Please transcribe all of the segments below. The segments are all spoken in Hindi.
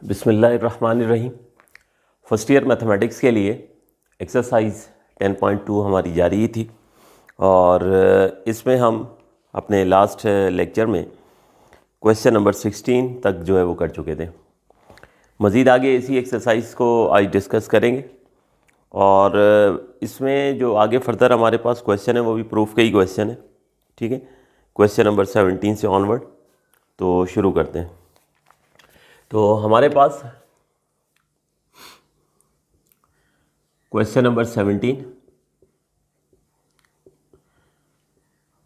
बिस्मिल्लाहिर्रहमानिर्रहीम। फर्स्ट ईयर मैथमेटिक्स के लिए एक्सरसाइज 10.2 हमारी जारी थी और इसमें हम अपने लास्ट लेक्चर में क्वेश्चन नंबर 16 तक जो है वो कर चुके थे। मज़ीद आगे इसी एक्सरसाइज को आज डिस्कस करेंगे और इसमें जो आगे फर्दर हमारे पास क्वेश्चन है वो भी प्रूफ के ही क्वेश्चन है। ठीक है, क्वेश्चन नंबर 17 से ऑनवर्ड तो शुरू करते हैं। तो हमारे पास क्वेश्चन नंबर 17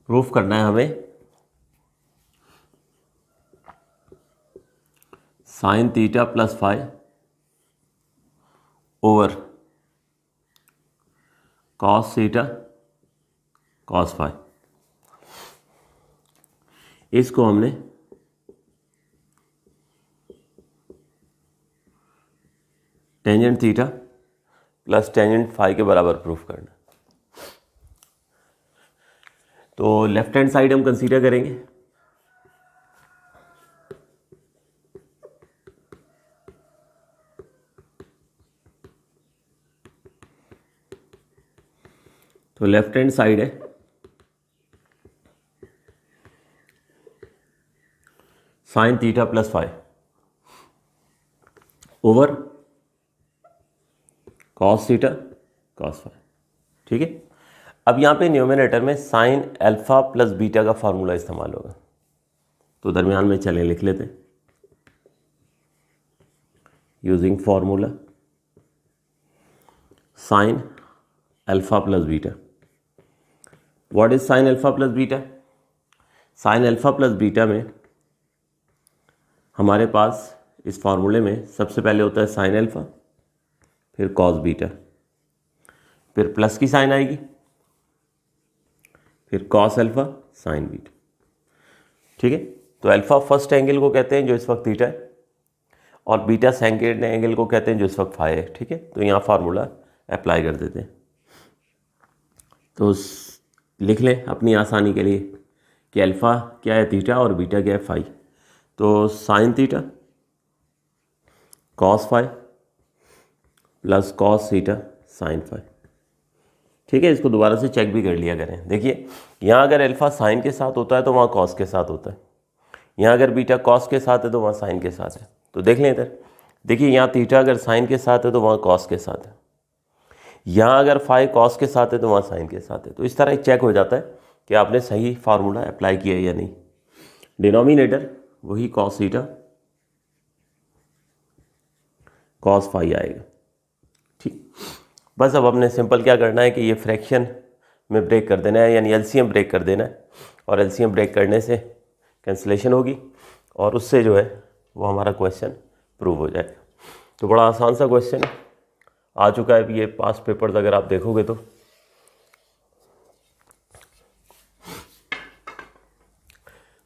प्रूफ करना है हमें sine theta plus phi over cos theta cos phi. इसको हमने tangent theta plus tangent phi के बराबर प्रूफ करना। तो लेफ्ट हैंड साइड हम कंसीडर करेंगे। तो लेफ्ट हैंड साइड है sine theta plus phi over cos theta cos phi. ठीक है, अब यहाँ पे न्यूमरेटर में साइन अल्फा प्लस बीटा का फार्मूला इस्तेमाल होगा, तो दरमियान में चलें लिख लेते हैं using formula sign alpha plus beta. What is sine alpha plus beta? Sign alpha plus beta में हमारे पास इस फार्मूले में सबसे पहले होता है साइन अल्फा, फिर कॉस बीटा, फिर प्लस की साइन आएगी, फिर कॉस अल्फा साइन बीटा। ठीक है, तो अल्फा फर्स्ट एंगल को कहते हैं जो इस वक्त थीटा है, और बीटा सेकंड एंगल को कहते हैं जो इस वक्त फाई है। ठीक है, तो यहाँ फार्मूला अप्लाई कर देते हैं। तो लिख लें अपनी आसानी के लिए कि अल्फा क्या है थीटा और बीटा क्या है फाई। तो sine theta cos phi plus cos theta sine phi. ठीक है, इसको दोबारा से चेक भी कर लिया करें। देखिए, यहाँ अगर अल्फा साइन के साथ होता है तो वहाँ कॉस के साथ होता है, यहाँ अगर बीटा कॉस के साथ है तो वहाँ साइन के साथ है। तो देख लें इधर, देखिए यहाँ थीटा अगर साइन के साथ है तो वहाँ कॉस के साथ है, यहाँ अगर फाई कॉस के साथ है तो वहाँ साइन के साथ है। तो इस तरह चेक हो जाता है कि आपने सही फार्मूला अप्लाई किया है या नहीं। डिनोमिनेटर वही कॉस थीटा कॉस फाई आएगा। ठीक, बस अब हमने सिंपल क्या करना है कि ये फ्रैक्शन में ब्रेक कर देना है, यानी एलसीएम ब्रेक कर देना है, और एलसीएम ब्रेक करने से कैंसिलेशन होगी और उससे जो है वो हमारा क्वेश्चन प्रूव हो जाएगा। तो बड़ा आसान सा क्वेश्चन आ चुका है, ये पास पेपर्स अगर आप देखोगे तो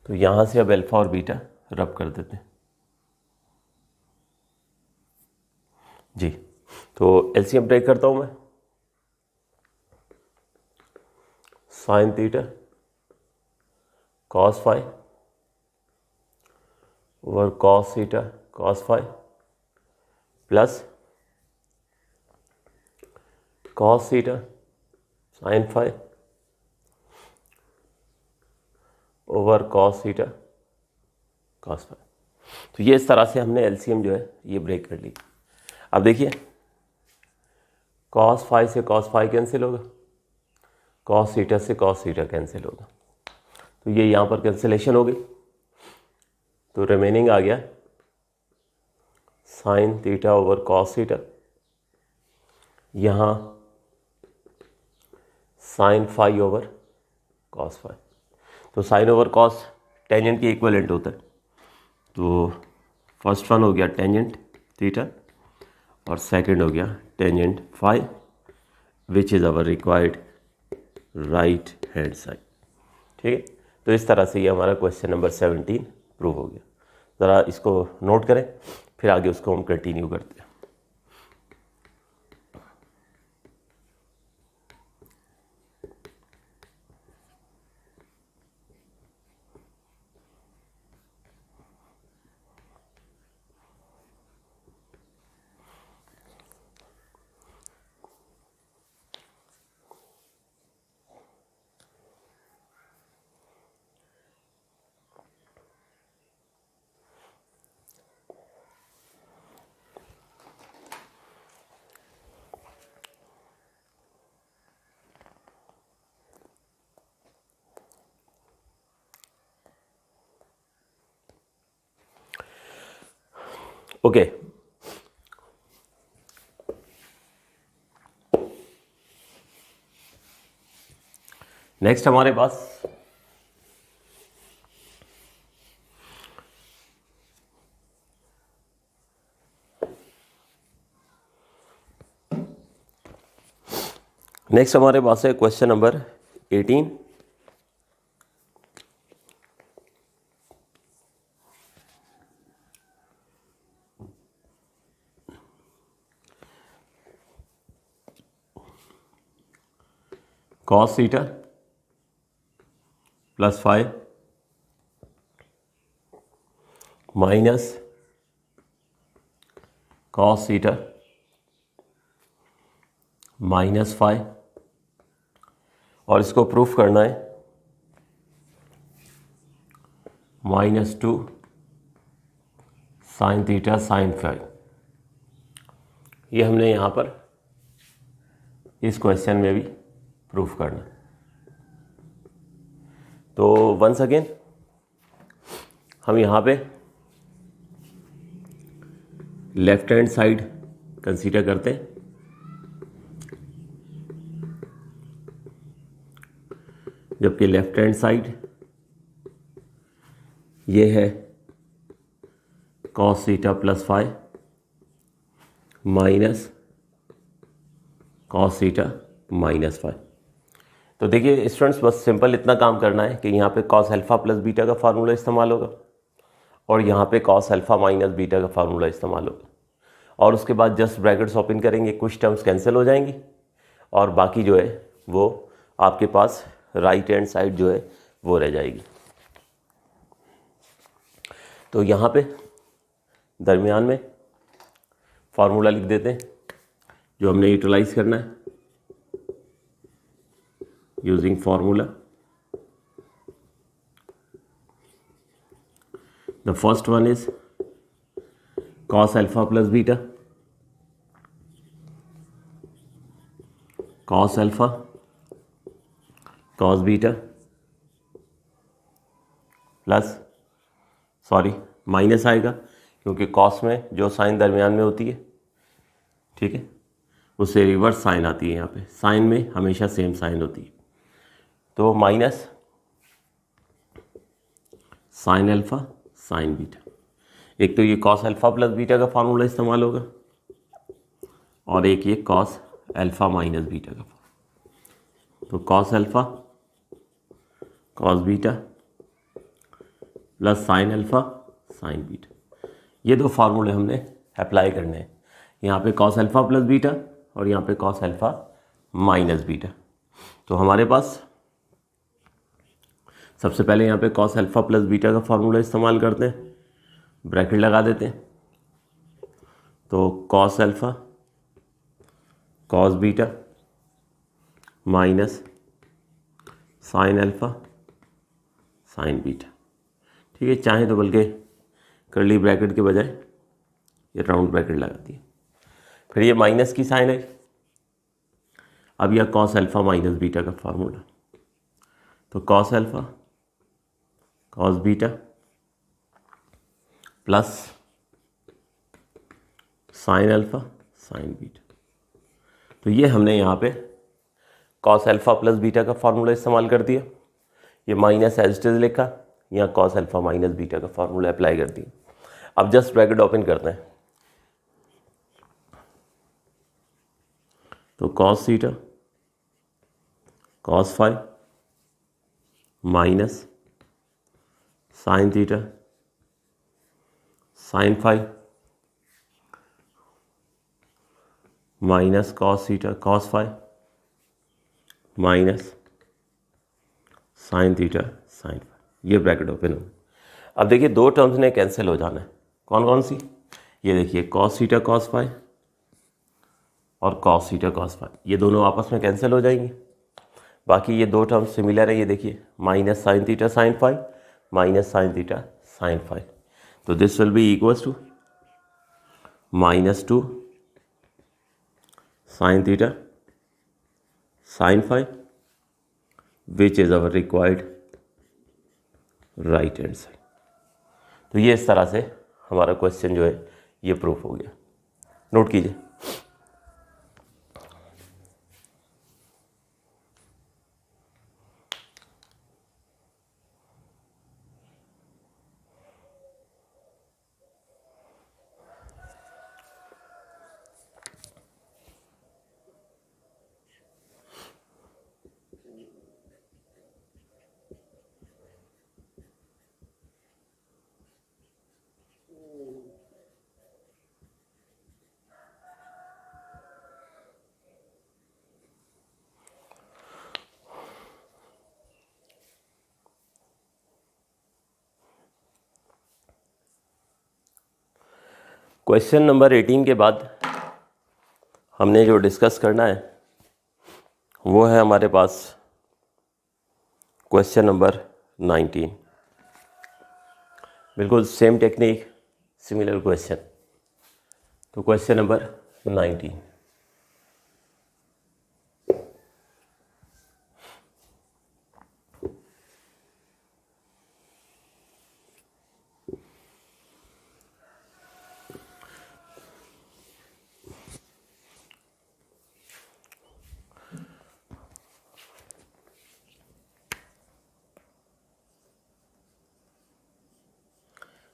यहाँ से अब अल्फा और बीटा रब कर देते हैं जी। तो एलसीएम ब्रेक करता हूँ मैं, sine theta cos phi over cos theta cos phi plus cos theta sine phi over cos theta cos phi. तो ये इस तरह से हमने एलसीएम जो है ये ब्रेक कर ली। अब देखिए, कॉस फाई से कॉस फाई कैंसिल होगा, कॉस थीटा से कॉस थीटा कैंसिल होगा, तो ये यहाँ पर कैंसिलेशन हो गई। तो रिमेनिंग आ गया sine theta over cos theta, यहाँ sine phi over cos phi. तो साइन ओवर कॉस टेंजेंट के इक्विवेलेंट होता है, तो फर्स्ट वन हो गया टेंजेंट थीटा और सेकंड हो गया tangent phi, which is our required right hand side. ठीक है, तो इस तरह से ये हमारा क्वेश्चन नंबर 17 प्रूव हो गया। ज़रा इसको नोट करें, फिर आगे उसको हम कंटिन्यू करते हैं। ओके, नेक्स्ट हमारे पास है question number 18। cos theta plus 5 minus cos theta minus 5, और इसको प्रूफ करना है -2 sin थीटा sin 5। ये हमने यहाँ पर इस क्वेश्चन में भी प्रूफ करना है। तो वंस अगेन हम यहाँ पे लेफ्ट हैंड साइड कंसीडर करते हैं। जबकि लेफ्ट हैंड साइड ये है cos theta plus 5 minus cos theta minus 5। तो देखिए स्टूडेंट्स, बस सिंपल इतना काम करना है कि यहाँ पे cos अल्फ़ा प्लस बीटा का फार्मूला इस्तेमाल होगा और यहाँ पे cos अल्फ़ा माइनस बीटा का फार्मूला इस्तेमाल होगा, और उसके बाद जस्ट ब्रैकेट्स ओपन करेंगे, कुछ टर्म्स कैंसिल हो जाएंगी और बाकी जो है वो आपके पास राइट हैंड साइड जो है वो रह जाएगी। तो यहाँ पे दरमियान में फार्मूला लिख देते हैं जो हमने यूटिलाइज करना है using formula. The first one is cos alpha plus beta, cos alpha cos beta plus minus आएगा क्योंकि cos में जो साइन दरमियान में होती है, ठीक है, उससे रिवर्स साइन आती है। यहाँ पे साइन में हमेशा सेम साइन होती है। तो minus sine alpha sign beta, एक तो ये cos अल्फा प्लस बीटा का फार्मूला इस्तेमाल होगा और एक ये cos अल्फा माइनस बीटा का। तो cos alpha cos beta plus sine alpha sign beta, ये दो फार्मूले हमने अप्लाई करने हैं। यहाँ पे cos अल्फा प्लस बीटा और यहाँ पे cos अल्फा माइनस बीटा। तो हमारे पास सबसे पहले यहाँ पे cos अल्फा प्लस बीटा का फार्मूला इस्तेमाल करते हैं, ब्रैकेट लगा देते हैं। तो cos alpha cos beta minus sine alpha sign beta, ठीक है। चाहे तो बल्कि कर्ली ब्रैकेट के बजाय ये राउंड ब्रैकेट लगा दिए। फिर ये माइनस की साइन है, अब यह cos अल्फा माइनस बीटा का फार्मूला। तो cos alpha cos beta plus sine alpha sign beta. तो ये हमने यहाँ पे cos अल्फा प्लस बीटा का फार्मूला इस्तेमाल कर दिया। ये माइनस एज इट इज लिखा, यहाँ cos अल्फा माइनस बीटा का फार्मूला अप्लाई कर दिया। अब जस्ट ब्रैकेट ओपन करते हैं। तो cos theta cos 5 minus sine theta sine 5 minus cos theta cos 5 minus sine theta sine 5, ये ब्रैकेट ओपन हो। अब देखिए दो टर्म्स ने कैंसिल हो जाना है। कौन कौन सी? ये देखिए cos थीटा cos 5 और cos थीटा cos 5, ये दोनों आपस में कैंसिल हो जाएंगे। बाकी ये दो टर्म्स सिमिलर है। ये देखिए minus sine theta sine 5 minus sine theta sine 5। तो this will be equals to -2 sine theta sine 5 which is our required right hand side. तो ये इस तरह से हमारा क्वेश्चन जो है ये प्रूफ हो गया। नोट कीजिए। क्वेश्चन नंबर 18 के बाद हमने जो डिस्कस करना है वो है हमारे पास क्वेश्चन नंबर 19। बिल्कुल सेम टेक्निक, सिमिलर क्वेश्चन। तो क्वेश्चन नंबर 19।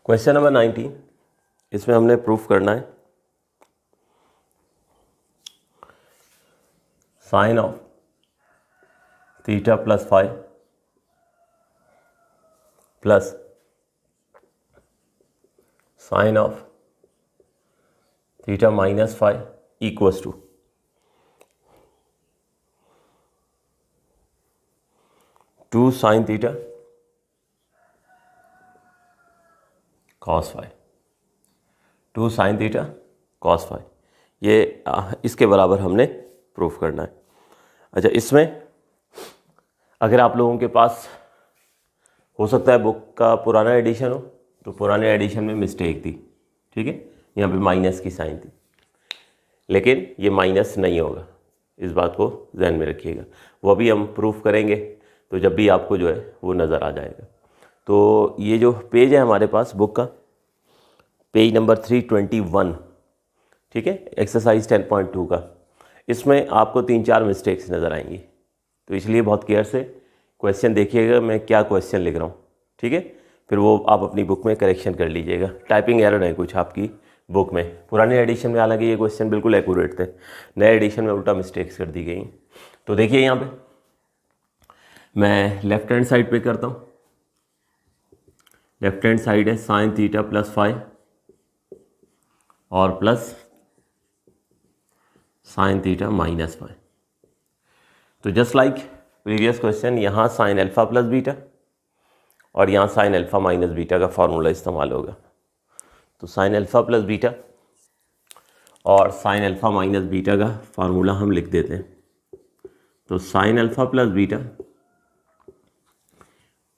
क्वेश्चन नंबर 19, इसमें हमने प्रूफ करना है sine of theta plus five plus sine of theta minus five equals to 2 sine theta cos five, 2 sine theta cos five, ये इसके बराबर हमने प्रूफ करना है। अच्छा, इसमें अगर आप लोगों के पास हो सकता है बुक का पुराना एडिशन हो, तो पुराने एडिशन में मिस्टेक थी, ठीक है, यहाँ पे माइनस की साइन थी, लेकिन ये माइनस नहीं होगा, इस बात को ध्यान में रखिएगा। वो भी हम प्रूफ करेंगे, तो जब भी आपको जो है वो नज़र आ जाएगा। तो ये जो पेज है हमारे पास बुक का, पेज नंबर 321, ठीक है, एक्सरसाइज 10.2 का, इसमें आपको 3-4 मिस्टेक्स नज़र आएंगी। तो इसलिए बहुत केयर से क्वेश्चन देखिएगा, मैं क्या क्वेश्चन लिख रहा हूँ, ठीक है, फिर वो आप अपनी बुक में करेक्शन कर लीजिएगा। टाइपिंग एरर है कुछ आपकी बुक में। पुराने एडिशन में हालांकि ये क्वेश्चन बिल्कुल एक्यूरेट थे, नए एडिशन में उल्टा मिस्टेक्स कर दी गई। तो देखिए यहाँ पे मैं लेफ्ट हैंड साइड पे करता हूँ। लेफ्ट हैंड साइड है साइन थीटा प्लस फाइव और plus sine theta minus five. तो जस्ट लाइक प्रीवियस क्वेश्चन, यहाँ साइन अल्फा प्लस बीटा और यहाँ साइन अल्फा माइनस बीटा का फॉर्मूला इस्तेमाल होगा। तो साइन अल्फा प्लस बीटा और साइन अल्फा माइनस बीटा का फार्मूला हम लिख देते हैं। तो साइन अल्फा प्लस बीटा,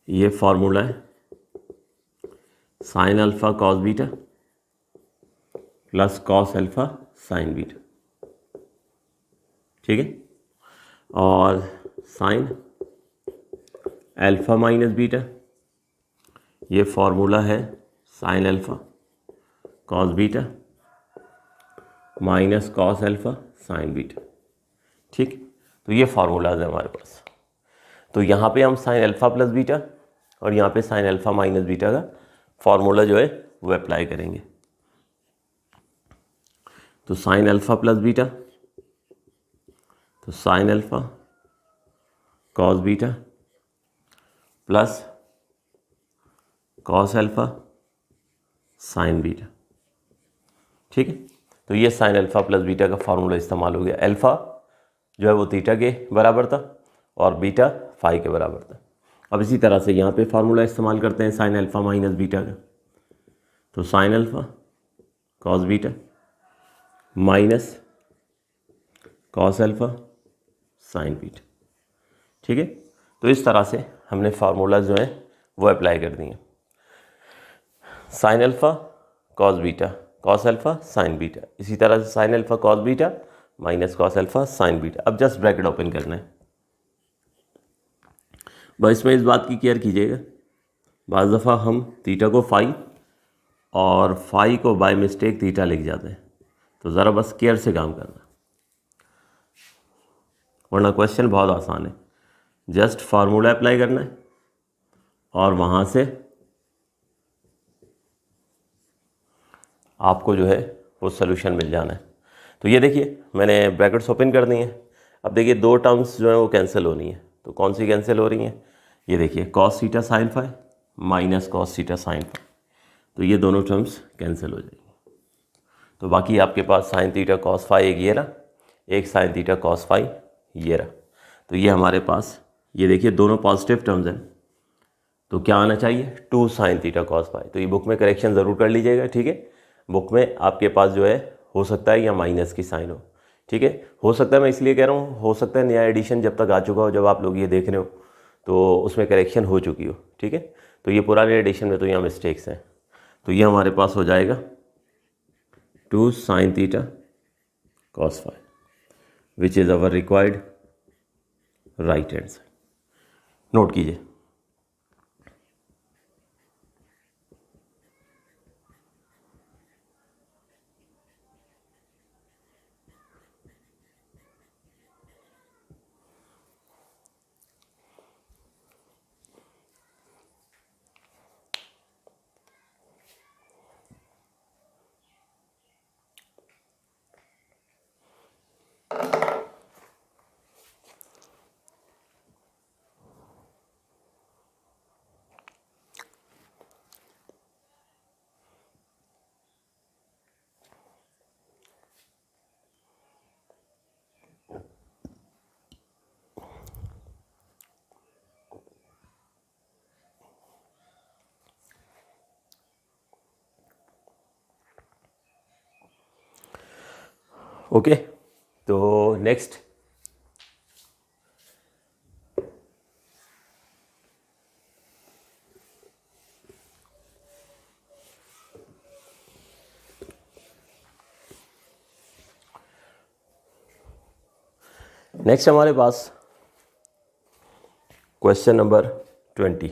ये फार्मूला है sine alpha cos beta plus cos alpha sign beta, ठीक है, और साइन अल्फा माइनस बीटा, ये फार्मूला है sine alpha cos beta minus cos alpha sign beta, ठीक। तो ये फार्मूलाज है हमारे पास। तो यहाँ पे हम साइन अल्फा प्लस बीटा और यहाँ पे साइन अल्फा माइनस बीटा का फार्मूला जो है वो अप्लाई करेंगे। तो साइन अल्फा प्लस बीटा, तो sine alpha cos beta plus cos alpha sign beta, ठीक है। तो ये साइन अल्फा प्लस बीटा का फार्मूला इस्तेमाल हो गया। अल्फा जो है वो थीटा के बराबर था और बीटा फाई के बराबर था। अब इसी तरह से यहाँ पे फार्मूला इस्तेमाल करते हैं साइन अल्फा माइनस बीटा का। तो sine alpha cos beta minus cos alpha sign beta, ठीक है। तो इस तरह से हमने फार्मूला जो है वो अप्लाई कर दिए। Sine alpha cos beta cos alpha sign beta, इसी तरह से sine alpha cos beta minus cos alpha sign beta. अब जस्ट ब्रैकेट ओपन करना है। बस इसमें इस बात की केयर कीजिएगा, बाज़ दफ़ा हम थीटा को फाई और फाई को बाय मिस्टेक थीटा लिख जाते हैं। तो ज़रा बस केयर से काम करना, वरना क्वेश्चन बहुत आसान है। जस्ट फार्मूला अप्लाई करना है और वहाँ से आपको जो है वो सोल्यूशन मिल जाना है। तो ये देखिए मैंने ब्रैकेट्स ओपन कर दी हैं। अब देखिए दो टर्म्स जो है वो कैंसिल होनी है। तो कौन सी कैंसिल हो रही हैं? ये देखिए cos theta sine phi minus cos theta sine phi, तो ये दोनों टर्म्स कैंसिल हो जाएंगी। तो बाकी आपके पास साइन थीटा कॉस फाई एक ये रहा, एक साइन थीटा कॉस फाई ये रहा। तो ये हमारे पास ये देखिए दोनों पॉजिटिव टर्म्स हैं। तो क्या आना चाहिए? 2 साइन थीटा कॉस फाई। तो ये बुक में करेक्शन ज़रूर कर लीजिएगा, ठीक है। बुक में आपके पास जो है हो सकता है या माइनस की साइन हो, ठीक है। हो सकता है, मैं इसलिए कह रहा हूँ हो सकता है नया एडिशन जब तक आ चुका हो, जब आप लोग ये देख रहे हो तो उसमें करेक्शन हो चुकी हो, ठीक है। तो ये पुराने एडिशन में तो यहाँ मिस्टेक्स हैं। तो ये हमारे पास हो जाएगा 2 sine theta cos phi which is our required right hand side. Note कीजिए। ओके, तो नेक्स्ट हमारे पास क्वेश्चन नंबर 20।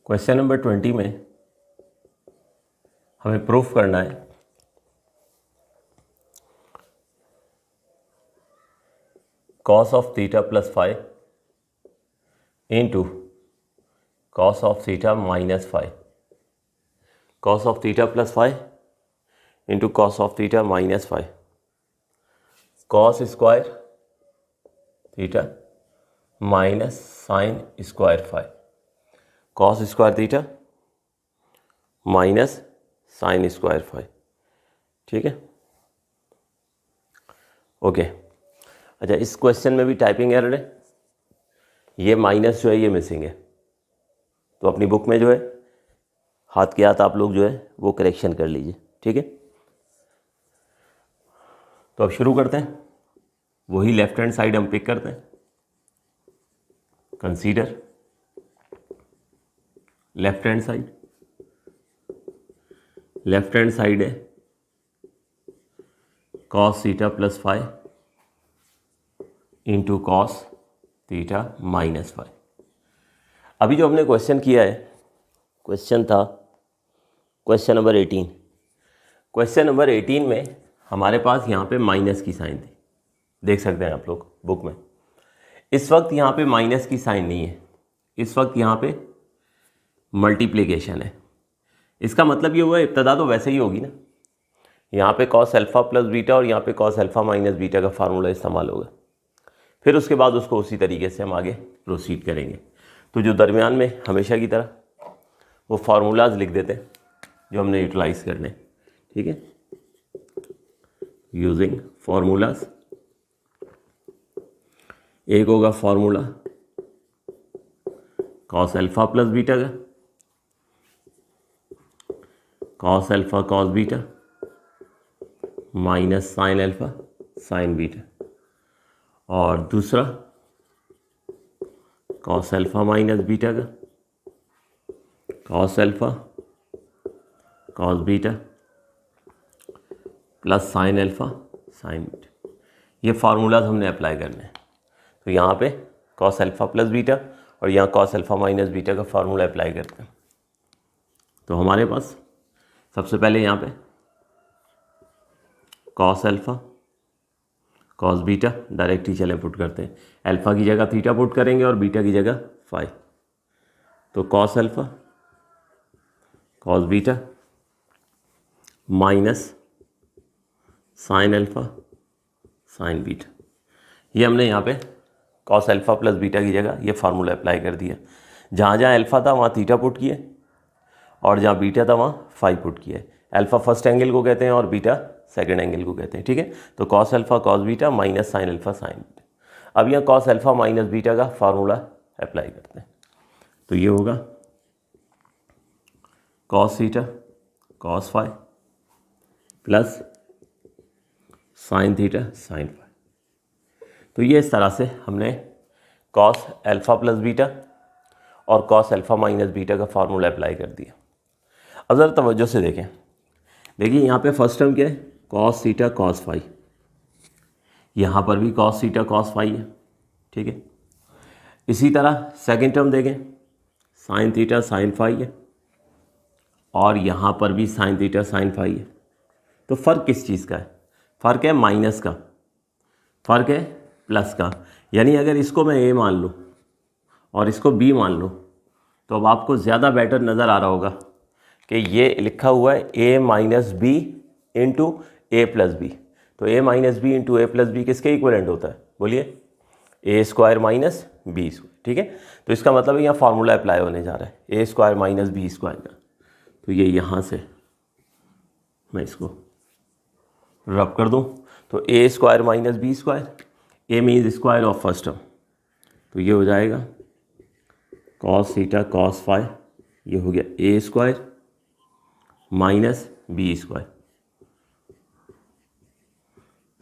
क्वेश्चन नंबर 20 में हमें प्रूफ करना है cos of theta plus phi into cos of theta minus phi, cos of theta plus phi into cos of theta minus phi, cos square theta minus sine square phi, cos square theta minus sine square phi, ठीक है। ओके, अच्छा इस क्वेश्चन में भी टाइपिंग एरर है, ये माइनस जो है ये मिसिंग है। तो अपनी बुक में जो है हाथ के हाथ आप लोग जो है वो करेक्शन कर लीजिए, ठीक है। तो अब शुरू करते हैं। वही लेफ्ट हैंड साइड हम पिक करते हैं। Consider left hand side, left hand side है cos theta plus phi into cos theta minus phi. अभी जो हमने क्वेश्चन किया है, क्वेश्चन था क्वेश्चन नंबर 18। क्वेश्चन नंबर 18 में हमारे पास यहाँ पे माइनस की साइन थी, देख सकते हैं आप लोग बुक में। इस वक्त यहाँ पे माइनस की साइन नहीं है, इस वक्त यहाँ पे मल्टीप्लिकेशन है। इसका मतलब ये हुआ इब्तदा तो वैसे ही होगी ना, यहाँ पे कॉस अल्फ़ा प्लस बीटा और यहाँ पे कॉस अल्फ़ा माइनस बीटा का फार्मूला इस्तेमाल होगा। फिर उसके बाद उसको उसी तरीके से हम आगे प्रोसीड करेंगे। तो जो दरमियान में हमेशा की तरह वो फार्मूलाज लिख देते हैं जो हमने यूटिलाइज करने, ठीक है। यूजिंग फार्मूलाज, एक होगा formula cos alpha plus beta का, cos alpha cos beta minus sine alpha sine beta, और दूसरा कॉस अल्फ़ा माइनस बीटा का, cos alpha cos beta plus sine alpha sine beta. ये फार्मूलाज हमने अप्लाई करने हैं। तो यहाँ पे कॉस अल्फ़ा प्लस बीटा, और यहाँ कॉस अल्फ़ा माइनस बीटा का फार्मूला अप्लाई करते हैं। तो हमारे पास सबसे पहले यहाँ पे cos alpha cos beta direct ही चले पुट करते हैं। अल्फ़ा की जगह थीटा पुट करेंगे और बीटा की जगह फाई। तो cos alpha cos beta minus sine alpha sine beta. ये हमने यहाँ पे कॉस अल्फ़ा प्लस बीटा की जगह ये फार्मूला अप्लाई कर दिया। जहाँ जहाँ अल्फ़ा था वहाँ थीटा पुट किए, और जहाँ बीटा था वहाँ फाई पुट किया। अल्फ़ा फर्स्ट एंगल को कहते हैं और बीटा सेकंड एंगल को कहते हैं, ठीक है। तो cos alpha cos beta minus sine alpha sine beta. अब यहाँ कॉस अल्फ़ा माइनस बीटा का फार्मूला अप्लाई करते हैं। तो ये होगा cos theta cos phi plus sine theta sine phi. तो ये इस तरह से हमने कॉस अल्फ़ा प्लस बीटा और कॉस अल्फ़ा माइनस बीटा का फार्मूला अप्लाई कर दिया। अब ज़रा तवज्जो से देखें, देखिए यहाँ पे फर्स्ट टर्म क्या है, कॉस थीटा कॉस फाई, यहाँ पर भी कॉस थीटा कॉस फाई है, ठीक है। इसी तरह सेकंड टर्म देखें, साइन थीटा साइन फाई है, और यहाँ पर भी साइन थीटा साइन फाई है। तो फ़र्क किस चीज़ का है? फ़र्क है माइनस का, फ़र्क है प्लस का। यानी अगर इसको मैं ए मान लूँ और इसको बी मान लूँ, तो अब आपको ज़्यादा बेटर नज़र आ रहा होगा कि ये लिखा हुआ है ए minus B into A plus B. तो ए minus B into A plus B किसके इक्वलेंट होता है? बोलिए, ए स्क्वायर माइनस बी स्क्वायर, ठीक है। तो इसका मतलब यहाँ फार्मूला अप्लाई होने जा रहा है ए स्क्वायर माइनस बी स्क्वायर का। तो ये यहाँ से मैं इसको रब कर दूँ, तो A square minus B square, A means square of first term, तो ये हो जाएगा कॉस थीटा कॉस फाई, ये हो गया A square minus B square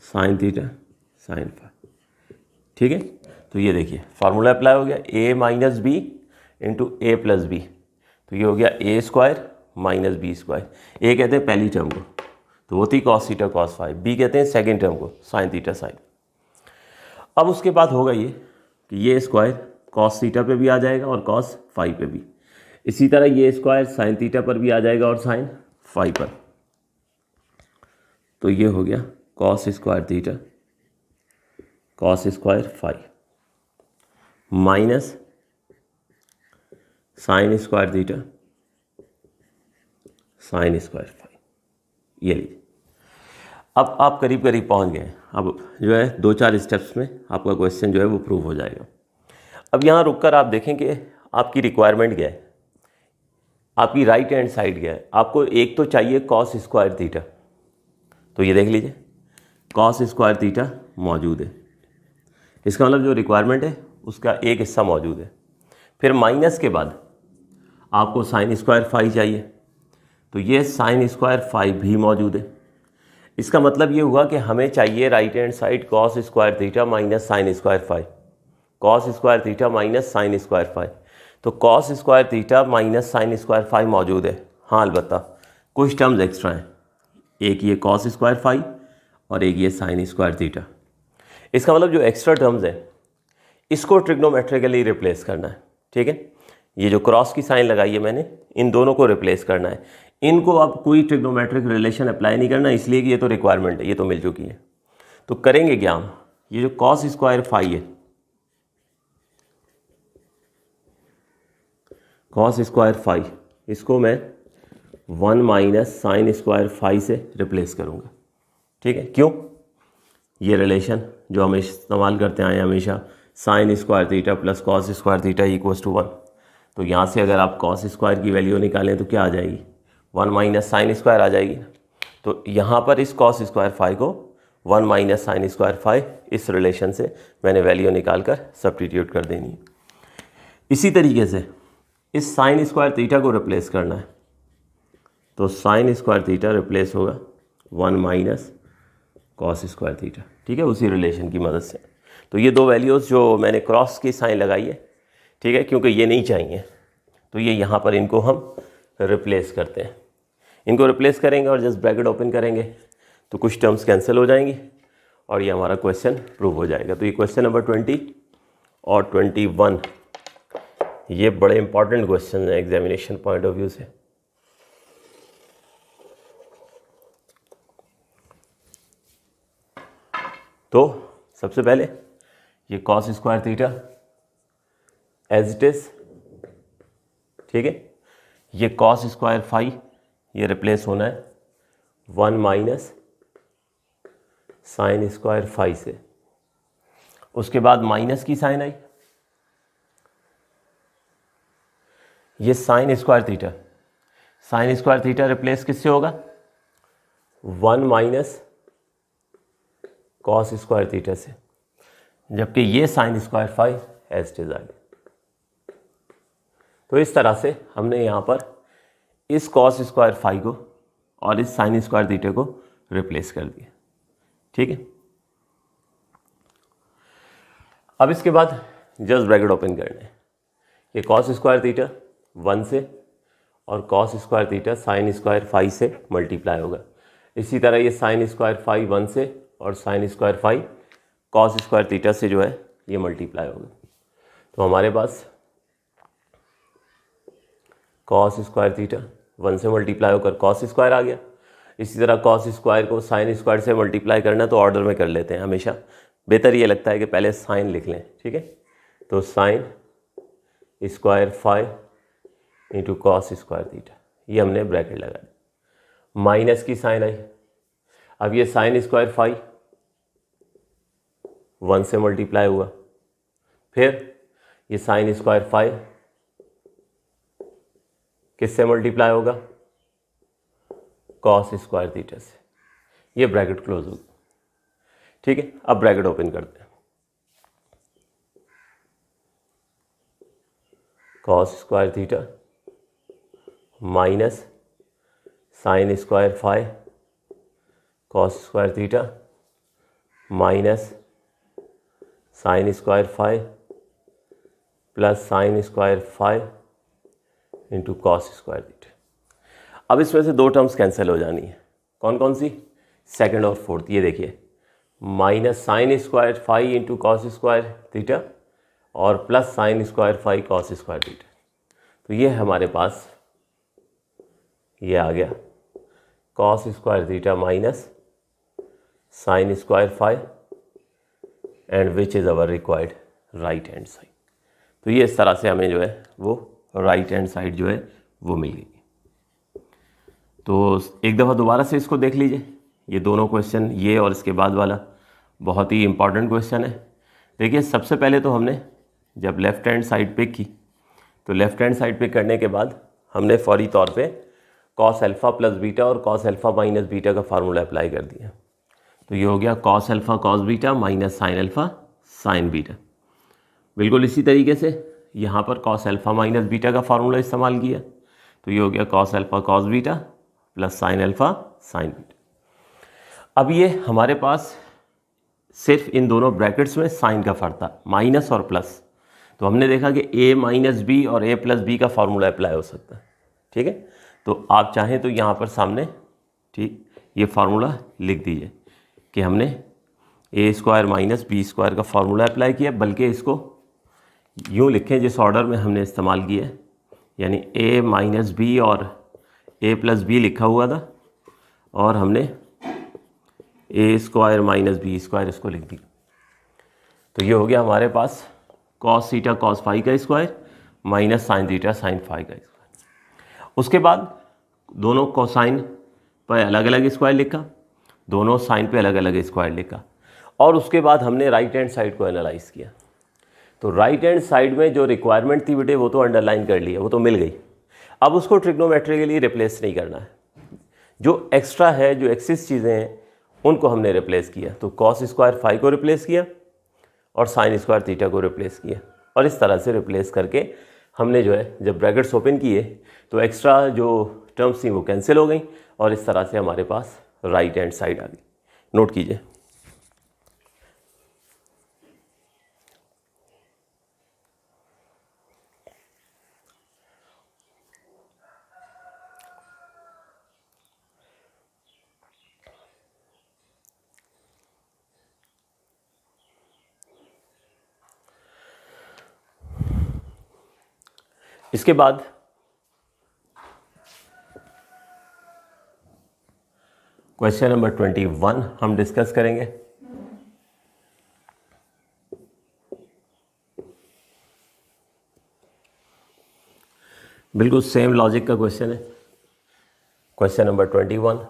sine theta sine phi, ठीक है। तो ये देखिए फार्मूला अप्लाई हो गया, A minus B into A plus B, तो ये हो गया A square minus B square. A कहते हैं पहली टर्म को, तो वो थी cos theta cos phi, B कहते हैं सेकेंड टर्म को, साइन थीटा साइन। अब उसके बाद होगा ये कि ये स्क्वायर कॉस थीटा पे भी आ जाएगा और कॉस फाई पे भी। इसी तरह ये स्क्वायर साइन थीटा पर भी आ जाएगा और साइन फाई पर। तो ये हो गया cos square theta cos square phi minus sine square theta sine square phi. ये लीजिए, अब आप करीब करीब पहुंच गए। अब जो है 2-4 स्टेप्स में आपका क्वेश्चन जो है वो प्रूव हो जाएगा। अब यहाँ रुककर आप देखें कि आपकी रिक्वायरमेंट क्या है, आपकी राइट हैंड साइड क्या है। आपको एक तो चाहिए कॉस स्क्वायर थीटा, तो ये देख लीजिए कॉस स्क्वायर थीटा मौजूद है, इसका मतलब जो रिक्वायरमेंट है उसका एक हिस्सा मौजूद है। फिर माइनस के बाद आपको साइन स्क्वायर फाई चाहिए, तो ये साइन स्क्वायर फाई भी मौजूद है। इसका मतलब ये हुआ कि हमें चाहिए right hand side cos square theta minus sine square phi, cos square theta minus sine square phi. तो cos square theta minus sine square phi मौजूद है, हाँ अलबत्ता कुछ टर्म्स एक्स्ट्रा हैं, एक ये कॉस स्क्वायर फाई और एक ये साइन स्क्वायर थीटा। इसका मतलब जो एक्स्ट्रा टर्म्स है इसको ट्रिग्नोमेट्रिकली रिप्लेस करना है, ठीक है। ये जो क्रॉस की साइन लगाई है मैंने, इन दोनों को रिप्लेस करना है। इनको अब कोई ट्रिग्नोमेट्रिक रिलेशन अप्लाई नहीं करना, इसलिए कि ये तो रिक्वायरमेंट है, ये तो मिल चुकी है। तो करेंगे क्या हम, ये जो कॉस स्क्वायर फाई है, कॉस स्क्वायर फाई, इसको मैं 1 माइनस साइन स्क्वायर फाई से रिप्लेस करूँगा, ठीक है। क्यों? ये रिलेशन जो हम इस्तेमाल करते आए हैं हमेशा, sine square theta plus cos square theta equals to 1। तो यहाँ से अगर आप कॉस स्क्वायर की वैल्यू निकालें तो क्या आ जाएगी, 1 माइनस साइन स्क्वायर आ जाएगी। तो यहाँ पर इस कॉस स्क्वायर फाई को 1 माइनस साइन स्क्वायर फाई, इस रिलेशन से मैंने वैल्यू निकाल कर सब्स्टिट्यूट कर देनी है। इसी तरीके से इस साइन स्क्वायर थीटा को रिप्लेस करना है, तो साइन स्क्वायर थीटा रिप्लेस होगा 1 माइनस कॉस स्क्वायर थीटा, ठीक है, उसी रिलेशन की मदद से। तो ये दो वैल्यूज़ जो मैंने क्रॉस की साइन लगाई है, ठीक है, क्योंकि ये नहीं चाहिए, तो ये यहाँ पर इनको हम रिप्लेस करते हैं। इनको रिप्लेस करेंगे और जस्ट ब्रैकेट ओपन करेंगे तो कुछ टर्म्स कैंसिल हो जाएंगी और ये हमारा क्वेश्चन प्रूव हो जाएगा। तो ये क्वेश्चन नंबर 20 और 21, ये बड़े इंपॉर्टेंट क्वेश्चन हैं एग्जामिनेशन पॉइंट ऑफ व्यू से। तो सबसे पहले ये cos square theta as it is, ठीक है। ये कॉस स्क्वायर फाई ये रिप्लेस होना है 1 माइनस साइन स्क्वायर फाई से। उसके बाद माइनस की साइन आई, ये साइन स्क्वायर थीटा रिप्लेस किससे होगा 1 माइनस कॉस स्क्वायर थीटा से, जबकि ये sine square phi as it is आ गया। तो इस तरह से हमने यहाँ पर इस कॉस स्क्वायर फाई को और इस साइन स्क्वायर थीटा को रिप्लेस कर दिया, ठीक है। अब इसके बाद जस्ट ब्रैकेट ओपन करने, ये कॉस स्क्वायर थीटा 1 से और cos square theta sine square phi से मल्टीप्लाई होगा। इसी तरह ये साइन स्क्वायर फाई 1 से और sine square phi cos square theta से जो है ये मल्टीप्लाई होगा। तो हमारे पास कॉस स्क्वायर थीटा 1 से मल्टीप्लाई होकर कॉस स्क्वायर आ गया। इसी तरह कॉस स्क्वायर को साइन स्क्वायर से मल्टीप्लाई करना तो ऑर्डर में कर लेते हैं, हमेशा बेहतर ये लगता है कि पहले साइन लिख लें, ठीक है। तो sine square phi into cos square theta, ये हमने ब्रैकेट लगा दिया। माइनस की साइन आई, अब ये साइन स्क्वायर फाई 1 से मल्टीप्लाई हुआ, फिर ये साइन स्क्वायर फाई किससे मल्टीप्लाई होगा कॉस स्क्वायर थीटा से, ये ब्रैकेट क्लोज होगी, ठीक है। अब ब्रैकेट ओपन करते हैं, cos square theta minus sine square phi cos square theta minus sine square phi plus sine square phi into cos square theta. अब इसमें से दो टर्म्स कैंसिल हो जानी है, कौन कौन सी, सेकंड और फोर्थ। ये देखिए minus sine square phi into cos square theta और plus sine square phi cos square theta. तो ये हमारे पास ये आ गया cos square theta minus sine square phi and which is our required right hand side. तो ये इस तरह से हमें जो है वो राइट हैंड साइड जो है वो मिल गई। तो एक दफ़ा दोबारा से इसको देख लीजिए, ये दोनों क्वेश्चन, ये और इसके बाद वाला बहुत ही इंपॉर्टेंट क्वेश्चन है। देखिए सबसे पहले तो हमने जब लेफ़्ट हैंड साइड पिक की, तो लेफ़्ट हैंड साइड पिक करने के बाद हमने फौरी तौर पे कॉस अल्फ़ा प्लस बीटा और कॉस अल्फ़ा माइनस बीटा का फार्मूला अप्लाई कर दिया। तो ये हो गया cos alpha cos beta minus sine alpha sine beta. बिल्कुल इसी तरीके से यहाँ पर कॉस अल्फ़ा माइनस बीटा का फार्मूला इस्तेमाल किया, तो ये हो गया cos alpha cos beta plus sine alpha sine beta. अब ये हमारे पास सिर्फ इन दोनों ब्रैकेट्स में साइन का फ़र्क था, माइनस और प्लस। तो हमने देखा कि a माइनस बी और a प्लस बी का फार्मूला अप्लाई हो सकता है, ठीक है। तो आप चाहें तो यहाँ पर सामने ठीक ये फार्मूला लिख दीजिए कि हमने a square minus B square का फार्मूला अप्लाई किया, बल्कि इसको यूँ लिखें जिस ऑर्डर में हमने इस्तेमाल किया है, यानी a माइनस बी और a प्लस बी लिखा हुआ था और हमने a square minus B square इसको लिख दिया। तो ये हो गया हमारे पास कॉस थीटा कॉस फाई का square minus sine theta sine phi का स्क्वायर। उसके बाद दोनों कोसाइन पर अलग अलग स्क्वायर लिखा, दोनों साइन पे अलग अलग स्क्वायर लिखा, और उसके बाद हमने राइट हैंड साइड को एनालाइज किया। तो राइट हैंड साइड में जो रिक्वायरमेंट थी बेटे वो तो अंडरलाइन कर लिया, वो तो मिल गई। अब उसको ट्रिग्नोमेट्रिकली रिप्लेस नहीं करना है, जो एक्स्ट्रा है, जो एक्सिस चीज़ें हैं उनको हमने रिप्लेस किया। तो कॉस स्क्वायर फाई को रिप्लेस किया और साइन स्क्वायर थीटा को रिप्लेस किया, और इस तरह से रिप्लेस करके हमने जो है जब ब्रैकेट्स ओपन किए तो एक्स्ट्रा जो टर्म्स थी वो कैंसिल हो गई, और इस तरह से हमारे पास राइट हैंड साइड आ गई। नोट कीजिए। इसके बाद क्वेश्चन नंबर 21 हम डिस्कस करेंगे। बिल्कुल सेम लॉजिक का क्वेश्चन है। क्वेश्चन नंबर 21,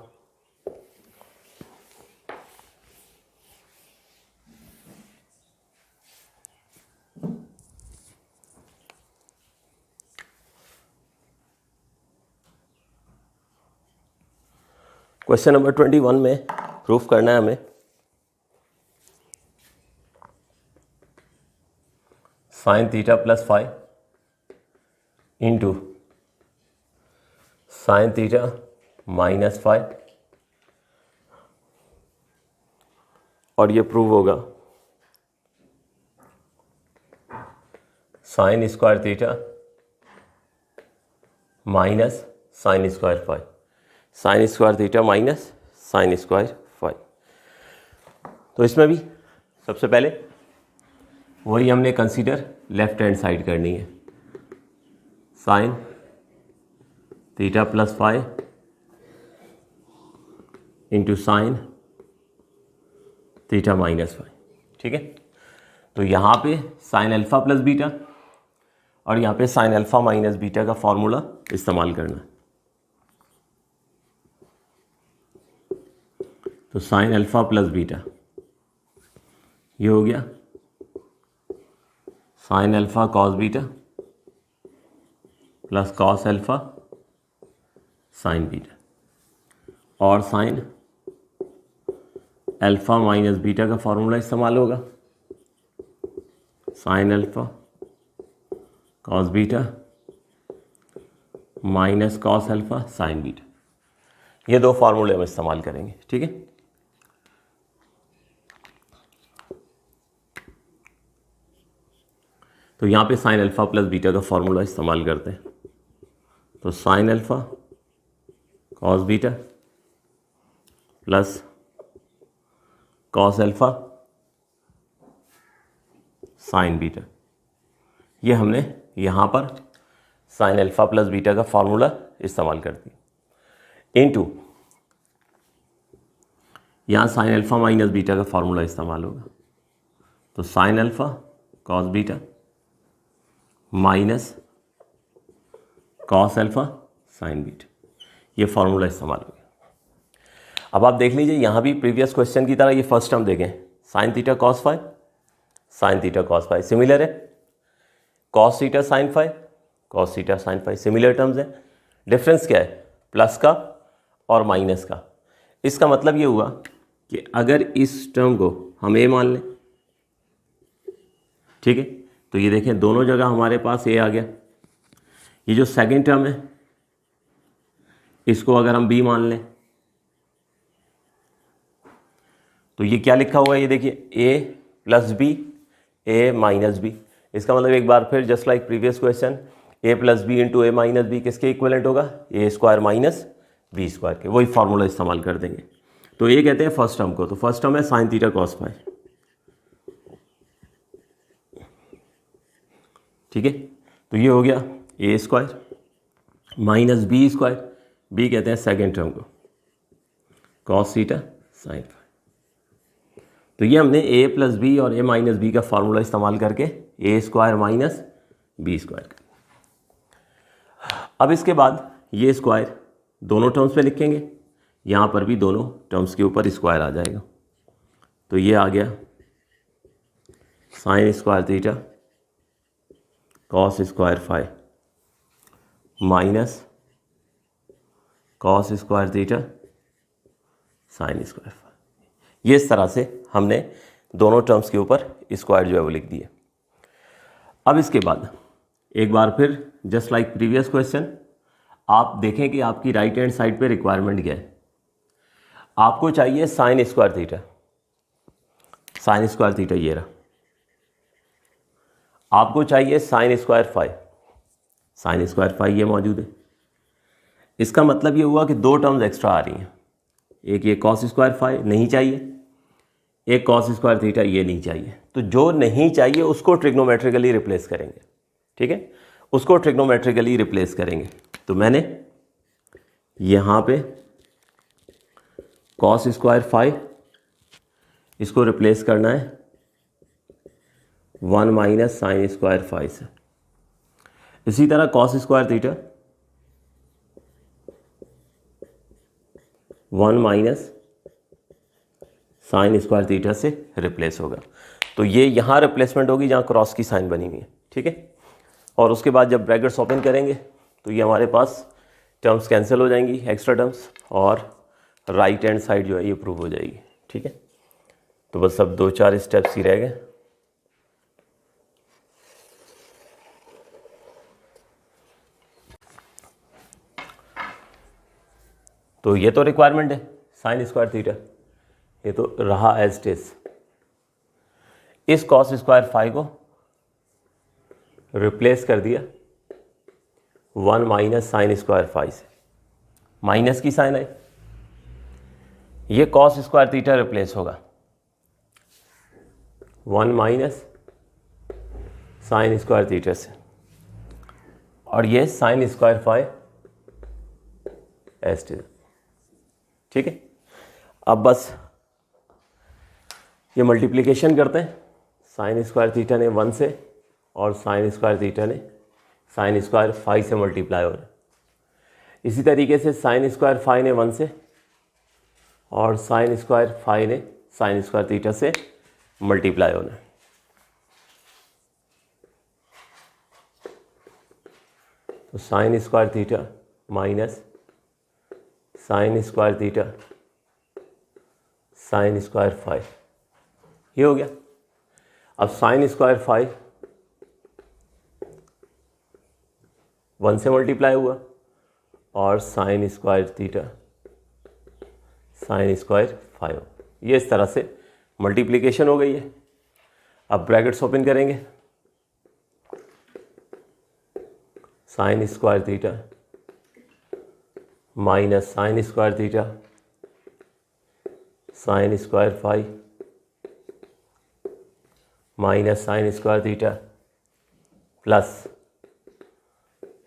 क्वेश्चन नंबर 21 में प्रूफ करना है हमें sine theta plus five into sine theta minus five, और ये प्रूव होगा sign square theta minus sine square five, sign square theta minus sine square five. तो इसमें भी सबसे पहले वही हमने कंसीडर लेफ्ट हैंड साइड करनी है, sine theta plus five into sine theta minus five. ठीक है, तो यहाँ पे साइन अल्फा प्लस बीटा और यहाँ पे साइन अल्फा माइनस बीटा का फॉर्मूला इस्तेमाल करना है। तो साइन अल्फा प्लस बीटा ये हो गया sine alpha cos beta plus cos alpha sign beta, और साइन अल्फा माइनस बीटा का फॉर्मूला इस्तेमाल होगा, sine alpha cos beta minus cos alpha sign beta. ये दो फार्मूले हम इस्तेमाल करेंगे। ठीक है, तो यहाँ पे साइन अल्फा प्लस बीटा का फॉर्मूला इस्तेमाल करते हैं। तो sine alpha cos beta plus cos alpha sign beta, ये हमने यहाँ पर साइन अल्फा प्लस बीटा का फॉर्मूला इस्तेमाल कर दिया, इनटू यहाँ साइन अल्फा माइनस बीटा का फॉर्मूला इस्तेमाल होगा। तो sine alpha cos beta minus cos alpha sign beta, ये फॉर्मूला इस्तेमाल हो गया। अब आप देख लीजिए यहाँ भी प्रीवियस क्वेश्चन की तरह ये फर्स्ट टर्म देखें, sine theta cos five, sine theta cos five similar है, cos theta sine five, cos theta sine five similar terms है। डिफरेंस क्या है? प्लस का और माइनस का। इसका मतलब ये हुआ कि अगर इस टर्म को हम ए मान लें, ठीक है, तो ये देखें दोनों जगह हमारे पास ए आ गया। ये जो सेकंड टर्म है इसको अगर हम बी मान लें तो ये क्या लिखा हुआ है, ये देखिए ए प्लस बी, ए माइनस बी। इसका मतलब एक बार फिर जस्ट लाइक प्रीवियस क्वेश्चन, ए प्लस बी इंटू ए माइनस बी किसके इक्विवेलेंट होगा? ए स्क्वायर माइनस बी स्क्वायर के। वही फॉर्मूला इस्तेमाल कर देंगे। तो ये कहते हैं फर्स्ट टर्म को, तो फर्स्ट टर्म है साइन थीटा कॉस फाइव, ठीक है। तो ये हो गया A square minus B square, B कहते हैं सेकेंड टर्म को, कॉस थीटा साइन फाइव। तो ये हमने ए प्लस बी और ए माइनस बी का फॉर्मूला इस्तेमाल करके A square minus B square कर। अब इसके बाद ये स्क्वायर दोनों टर्म्स पे लिखेंगे, यहाँ पर भी दोनों टर्म्स के ऊपर स्क्वायर आ जाएगा। तो ये आ गया sign square theta cos square five minus cos square theta sine square five. ये इस तरह से हमने दोनों टर्म्स के ऊपर स्क्वायर जो है वो लिख दिया। अब इसके बाद एक बार फिर जस्ट लाइक प्रीवियस क्वेश्चन, आप देखें कि आपकी राइट हैंड साइड पे रिक्वायरमेंट क्या है। आपको चाहिए sign square theta, sine square theta ये रहा। आपको चाहिए sign square five, sign square five ये मौजूद है। इसका मतलब ये हुआ कि दो टर्म्स एक्स्ट्रा आ रही हैं, एक ये कॉस स्क्वायर फाइव नहीं चाहिए, एक कॉस स्क्वायर थीटा ये नहीं चाहिए। तो जो नहीं चाहिए उसको ट्रिग्नोमेट्रिकली रिप्लेस करेंगे, ठीक है। उसको ट्रिग्नोमेट्रिकली रिप्लेस करेंगे। तो मैंने यहाँ पे कॉस स्क्वायर फाइव इसको रिप्लेस करना है 1 माइनस साइन स्क्वायर फाइव से। इसी तरह cos square theta 1 minus sine square theta से रिप्लेस होगा। तो ये यहाँ रिप्लेसमेंट होगी जहाँ क्रॉस की साइन बनी हुई है, ठीक है। और उसके बाद जब ब्रैकेट्स ओपन करेंगे तो ये हमारे पास टर्म्स कैंसिल हो जाएंगी, एक्स्ट्रा टर्म्स, और राइट हैंड साइड जो है ये प्रूव हो जाएगी, ठीक है। तो बस अब 2-4 स्टेप्स ही रह गए। तो ये तो रिक्वायरमेंट है साइन स्क्वायर थीटा, ये तो रहा एज इट इज। इस कॉस स्क्वायर फाइव को रिप्लेस कर दिया 1 माइनस साइन स्क्वायर फाइव से, माइनस की साइन आई, ये कॉस स्क्वायर थीटा रिप्लेस होगा 1 माइनस साइन स्क्वायर थीटा से, और ये sine square five S T, ठीक है। अब बस ये मल्टीप्लिकेशन करते हैं, साइन स्क्वायर थीटा ने 1 से और साइन स्क्वायर थीटा ने साइन स्क्वायर फाइव से मल्टीप्लाई हो रहा है। इसी तरीके से साइन स्क्वायर फाइव ने 1 से और साइन स्क्वायर फाइव ने साइन स्क्वायर थीटा से मल्टीप्लाई होना है। तो sine square theta minus sine square theta sine square five, ये हो गया। अब साइन स्क्वायर फाइव 1 से मल्टीप्लाई हुआ और sine square theta sine square five, ये इस तरह से मल्टीप्लिकेशन हो गई है। अब ब्रैकेट्स ओपन करेंगे, sign square theta minus sine square theta sine square five minus sine square theta plus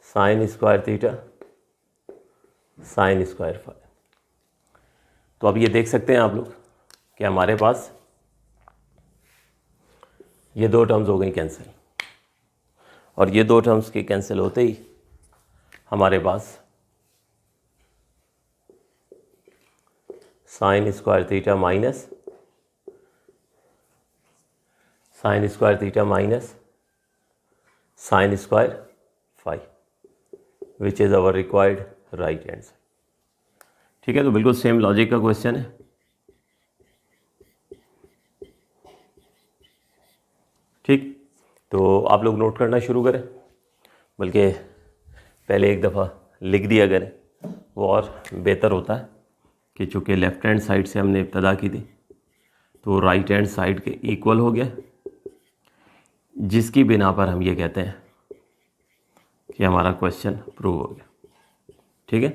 sine square theta sine square five. तो अब ये देख सकते हैं आप लोग कि हमारे पास ये दो टर्म्स हो गई कैंसिल, और ये दो टर्म्स के कैंसिल होते ही हमारे पास sine square theta minus sine square theta minus sine square five, which is our required right hand side, ठीक है। तो बिल्कुल सेम लॉजिक का क्वेश्चन है। ठीक, तो आप लोग नोट करना शुरू करें, बल्कि पहले एक दफ़ा लिख दिया करें, वो और बेहतर होता है कि चूँकि लेफ़्ट हैंड साइड से हमने इब्तदा की थी तो राइट हैंड साइड के इक्वल हो गया, जिसकी बिना पर हम ये कहते हैं कि हमारा क्वेश्चन प्रूव हो गया, ठीक है।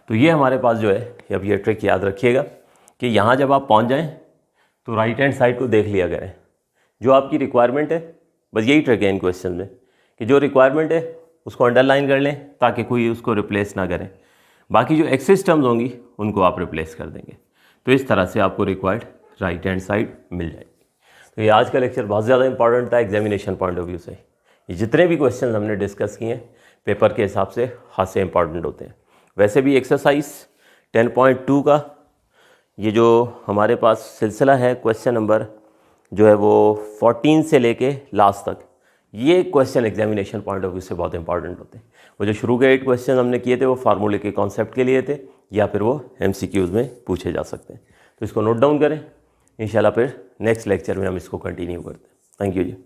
तो ये हमारे पास जो है, अब ये ट्रिक याद रखिएगा कि यहाँ जब आप पहुँच जाएं तो राइट हैंड साइड को देख लिया करें, जो आपकी रिक्वायरमेंट है। बस यही ट्रिक है इन क्वेश्चन में कि जो रिक्वायरमेंट है उसको अंडरलाइन कर लें ताकि कोई उसको रिप्लेस ना करें, बाकी जो एक्सेस टर्म्स होंगी उनको आप रिप्लेस कर देंगे। तो इस तरह से आपको रिक्वायर्ड राइट हैंड साइड मिल जाएगी। तो ये आज का लेक्चर बहुत ज़्यादा इंपॉर्टेंट था एग्जामिनेशन पॉइंट ऑफ व्यू से। ये जितने भी क्वेश्चन हमने डिस्कस किए हैं पेपर के हिसाब से खासे इंपॉर्टेंट होते हैं। वैसे भी एक्सरसाइज 10.2 का ये जो हमारे पास सिलसिला है, क्वेश्चन नंबर जो है वो 14 से लेके लास्ट तक, ये question examination point of view से बहुत इंपॉर्टेंट होते हैं। वो जो शुरू के 8 क्वेश्चन हमने किए थे वो फार्मूले के कॉन्सेप्ट के लिए थे, या फिर वो MCQs में पूछे जा सकते हैं। तो इसको नोट डाउन करें, इंशाल्लाह फिर नेक्स्ट लेक्चर में हम इसको कंटिन्यू करते हैं। Thank you ji.